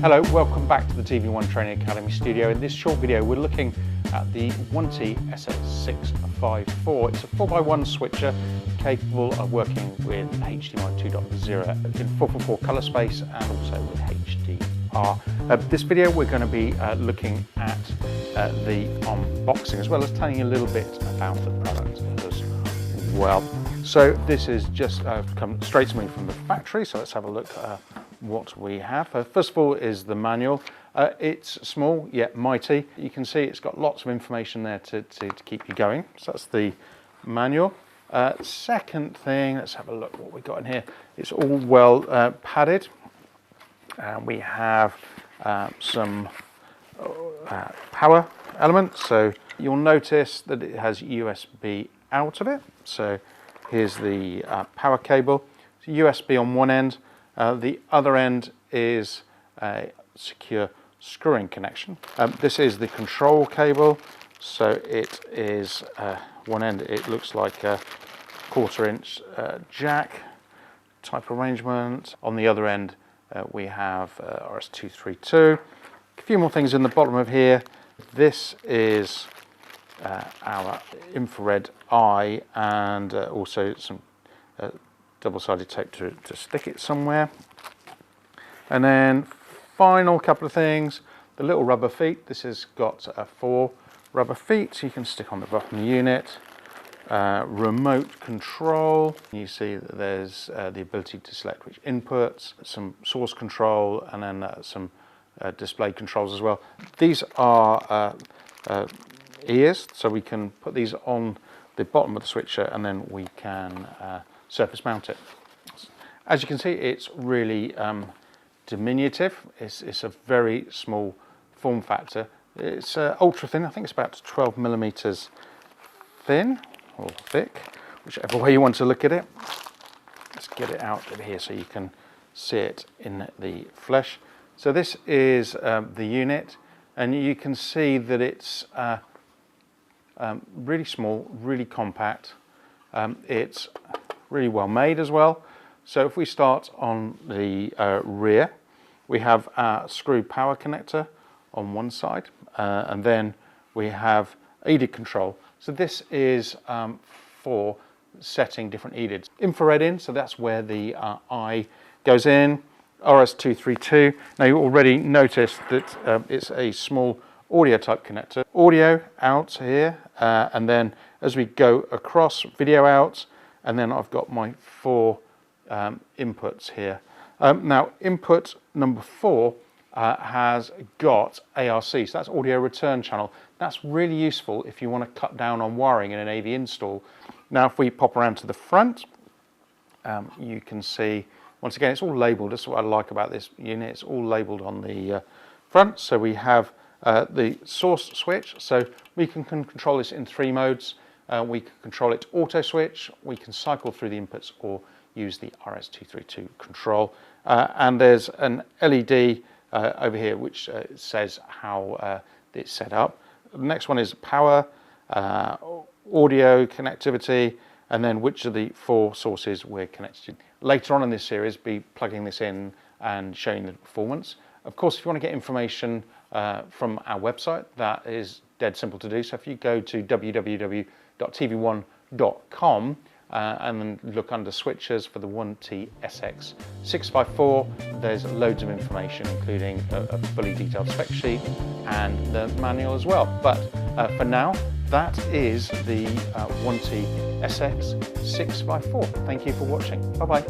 Hello, welcome back to the tvONE Training Academy studio. In this short video we're looking at the 1T-SX-654. It's a 4x1 switcher capable of working with HDMI 2.0 in 4x4 colour space and also with HDR. This video we're going to be looking at the unboxing as well as telling you a little bit about the product as well. So this is just come straight to me from the factory, so let's have a look at what we have. First of all is the manual. It's small yet mighty. You can see it's got lots of information there to keep you going. So that's the manual. Second thing, let's have a look what we got in here. It's all well padded. We have some power elements. So you'll notice that it has USB out of it. So here's the power cable. It's USB on one end. The other end is a secure screw-in connection. This is the control cable, so it is one end it looks like a 1/4 inch jack type arrangement. On the other end we have RS-232. A few more things in the bottom of here. This is our infrared eye and also some double-sided tape to stick it somewhere. And then final couple of things, the little rubber feet. This has got 4 rubber feet so you can stick on the bottom of the unit. Remote control. You see that there's the ability to select which inputs, some source control, and then some display controls as well. These are ears, so we can put these on the bottom of the switcher and then we can surface mount it. As you can see, it's really diminutive. It's a very small form factor. It's ultra thin. I think it's about 12 millimeters thin or thick, whichever way you want to look at it. Let's get it out of here so you can see it in the flesh. So this is the unit, and you can see that it's really small, really compact. It's really well made as well. So if we start on the rear, we have our screw power connector on one side, and then we have EDID control. So this is for setting different EDIDs. Infrared in, so that's where the eye goes in. RS-232. Now you already noticed that it's a small audio type connector. Audio out here, and then as we go across, video out, and then I've got my 4 inputs here. Now input number 4 has got ARC, so that's audio return channel. That's really useful if you want to cut down on wiring in an AV install. Now if we pop around to the front, you can see, once again, it's all labelled. That's what I like about this unit. It's all labelled on the front. So we have the source switch, so we can control this in 3 modes. We can control it auto switch, we can cycle through the inputs or use the RS-232 control. And there's an LED over here which says how it's set up. The next one is power, audio connectivity, and then which of the 4 sources we're connected to. Later on in this series, be plugging this in and showing the performance. Of course, if you want to get information from our website, that is dead simple to do. So if you go to www.tvone.com and then look under switches for the 1T-SX-654, there's loads of information, including a fully detailed spec sheet and the manual as well. But for now, that is the 1T-SX-654. Thank you for watching. Bye-bye.